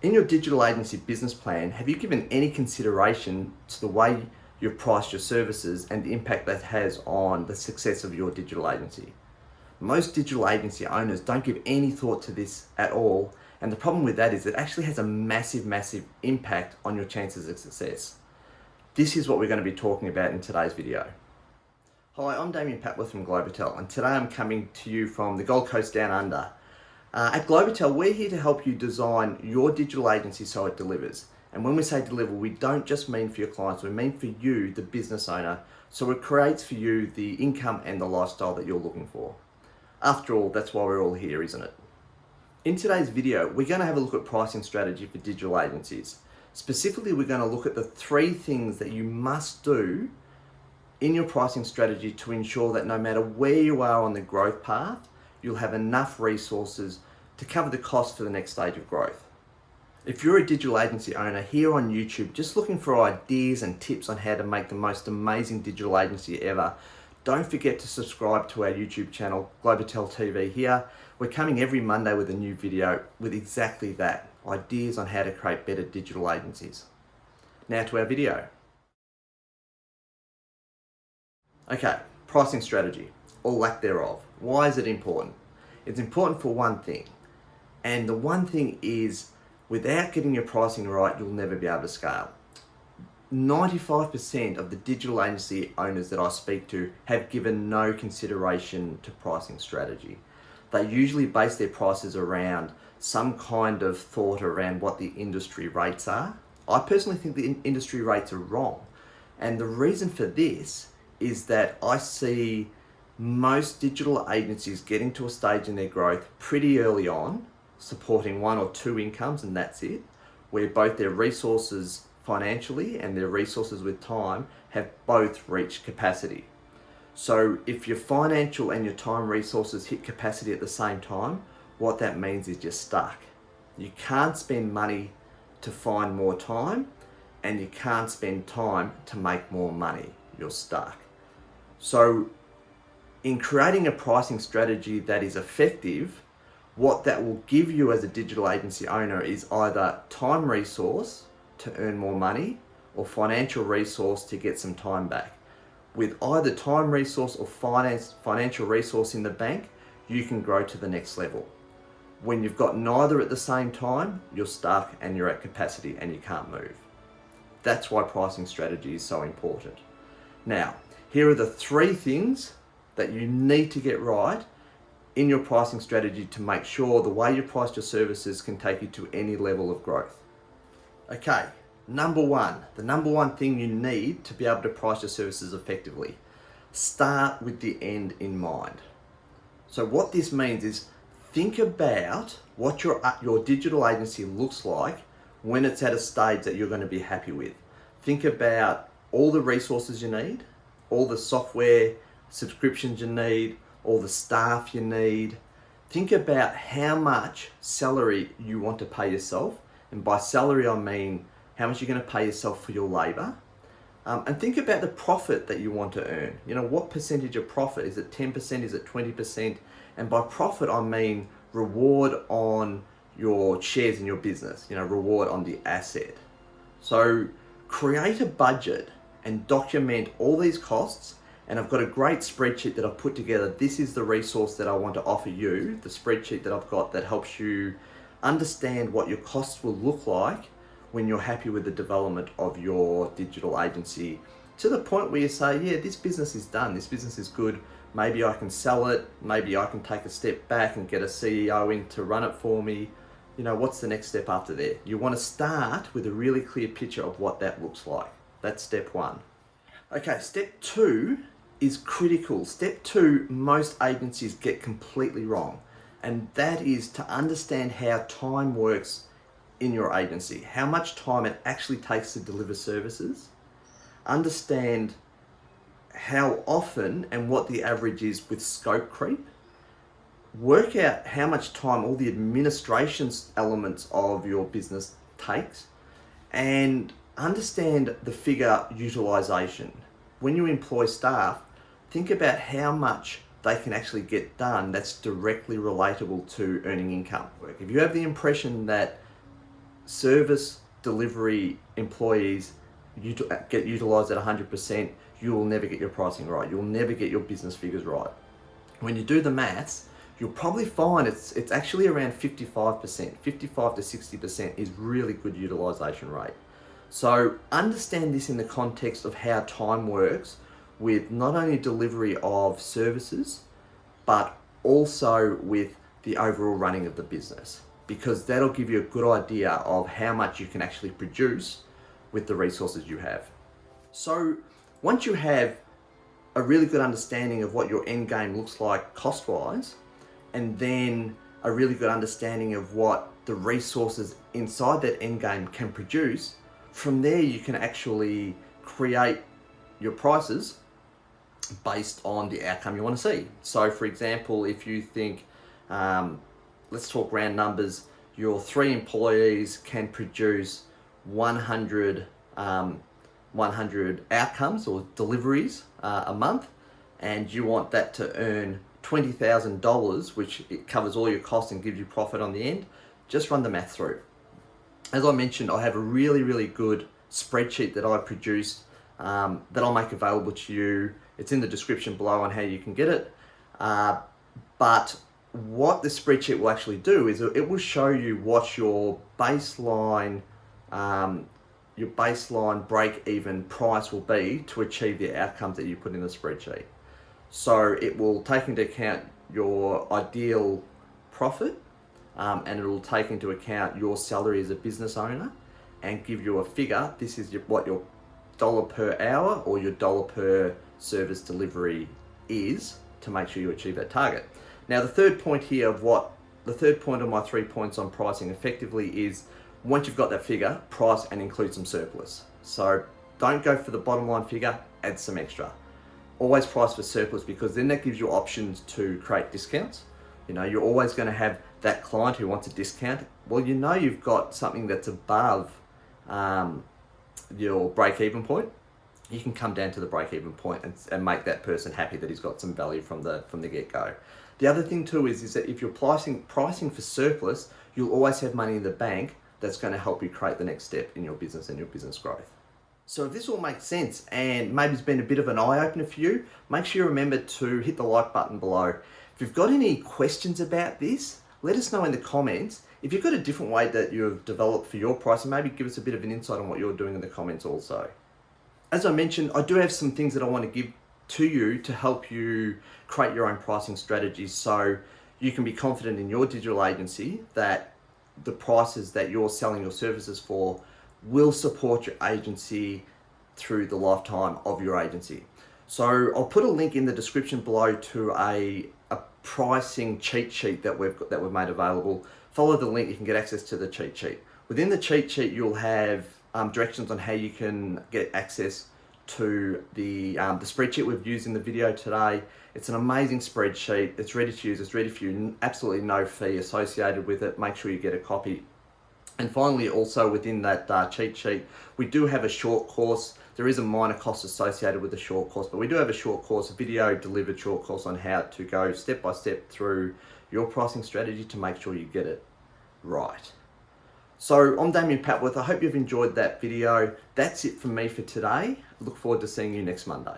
In your digital agency business plan, have you given any consideration to the way you've priced your services and the impact that has on the success of your digital agency? Most digital agency owners don't give any thought to this at all, and the problem with that is it actually has a massive impact on your chances of success. This is what we're going to be talking about in today's video. Hi, I'm Damien Papworth from Globotel, and today I'm coming to you from the Gold Coast Down Under. At Globotel, we're here to help you design your digital agency so it delivers. And when we say deliver, we don't just mean for your clients, we mean for you, the business owner, so it creates for you the income and the lifestyle that you're looking for. After all, that's why we're all here, isn't it? In today's video, we're going to have a look at pricing strategy for digital agencies. Specifically, we're going to look at the 3 things that you must do in your pricing strategy to ensure that no matter where you are on the growth path, you'll have enough resources to cover the cost for the next stage of growth. If you're a digital agency owner here on YouTube, just looking for ideas and tips on how to make the most amazing digital agency ever, don't forget to subscribe to our YouTube channel, Globotel TV here. We're coming every Monday with a new video with exactly that, ideas on how to create better digital agencies. Now to our video. Okay, pricing strategy, or lack thereof. Why is it important? It's important for one thing. And the one thing is, without getting your pricing right, you'll never be able to scale. 95% of the digital agency owners that I speak to have given no consideration to pricing strategy. They usually base their prices around some kind of thought around what the industry rates are. I personally think the industry rates are wrong. And the reason for this is that I see most digital agencies getting to a stage in their growth pretty early on, supporting 1 or 2 incomes, and that's it, where both their resources financially and their resources with time have both reached capacity. So if your financial and your time resources hit capacity at the same time, what that means is you're stuck. You can't spend money to find more time, and you can't spend time to make more money. You're stuck. So in creating a pricing strategy that is effective, what that will give you as a digital agency owner is either time resource to earn more money or financial resource to get some time back. With either time resource or financial resource in the bank, you can grow to the next level. When you've got neither at the same time, you're stuck and you're at capacity and you can't move. That's why pricing strategy is so important. Now, here are the 3 things that you need to get right in your pricing strategy to make sure the way you price your services can take you to any level of growth. Okay, the number one thing you need to be able to price your services effectively. Start with the end in mind. So what this means is think about what your digital agency looks like when it's at a stage that you're going to be happy with. Think about all the resources you need, all the software subscriptions you need, all the staff you need. Think about how much salary you want to pay yourself. And by salary, I mean how much you're going to pay yourself for your labor. And think about the profit that you want to earn. You know, what percentage of profit? Is it 10%? Is it 20%? And by profit, I mean reward on your shares in your business, you know, reward on the asset. So create a budget and document all these costs. And I've got a great spreadsheet that I've put together. This is the resource that I want to offer you, the spreadsheet that I've got that helps you understand what your costs will look like when you're happy with the development of your digital agency, to the point where you say, yeah, this business is done, this business is good, maybe I can sell it, maybe I can take a step back and get a CEO in to run it for me. You know, what's the next step after there? You want to start with a really clear picture of what that looks like. That's step 1. Okay, step 2 is critical. Step 2, most agencies get completely wrong, and that is to understand how time works in your agency, how much time it actually takes to deliver services. Understand how often and what the average is with scope creep. Work out how much time all the administration elements of your business takes, and understand the figure utilization. When you employ staff, think about how much they can actually get done that's directly relatable to earning income. If you have the impression that service delivery employees get utilized at 100%, you will never get your pricing right. You'll never get your business figures right. When you do the maths, you'll probably find it's actually around 55%. 55 to 60% is really good utilization rate. So understand this in the context of how time works with not only delivery of services, but also with the overall running of the business, because that'll give you a good idea of how much you can actually produce with the resources you have. So once you have a really good understanding of what your end game looks like cost-wise, and then a really good understanding of what the resources inside that end game can produce, from there you can actually create your prices based on the outcome you want to see. So for example, if you think, let's talk round numbers, your 3 employees can produce 100 outcomes or deliveries a month, and you want that to earn $20,000, which it covers all your costs and gives you profit on the end, just run the math through. As I mentioned, I have a really good spreadsheet that I produced that I'll make available to you. It's in the description below on how you can get it. But what the spreadsheet will actually do is it will show you what your baseline break-even price will be to achieve the outcomes that you put in the spreadsheet. So it will take into account your ideal profit, and it will take into account your salary as a business owner and give you a figure. This is what your dollar per hour or your dollar per service delivery is to make sure you achieve that target. Now the third point of my 3 points on pricing effectively is, once you've got that figure, price and include some surplus. So don't go for the bottom line figure, add some extra. Always price for surplus, because then that gives you options to create discounts. You're always going to have that client who wants a discount. Well, you've got something that's above your break-even point. You can come down to the break-even point and make that person happy that he's got some value from the get-go. The other thing too is that if you're pricing for surplus, you'll always have money in the bank that's going to help you create the next step in your business and your business growth. So if this all makes sense and maybe it's been a bit of an eye-opener for you, make sure you remember to hit the like button below. If you've got any questions about this, let us know in the comments. If you've got a different way that you've developed for your pricing, maybe give us a bit of an insight on what you're doing in the comments also. As I mentioned, I do have some things that I want to give to you to help you create your own pricing strategies, so you can be confident in your digital agency that the prices that you're selling your services for will support your agency through the lifetime of your agency. So I'll put a link in the description below to a pricing cheat sheet that we've made available. Follow the link, you can get access to the cheat sheet. Within the cheat sheet, you'll have directions on how you can get access to the spreadsheet we've used in the video today. It's an amazing spreadsheet. It's ready to use. It's ready for you. Absolutely no fee associated with it. Make sure you get a copy. And finally, also within that cheat sheet, we do have a short course. There is a minor cost associated with the short course, but we do have a short course, a video delivered short course on how to go step by step through your pricing strategy to make sure you get it right. So I'm Damien Patworth. I hope you've enjoyed that video. That's it from me for today. Look forward to seeing you next Monday.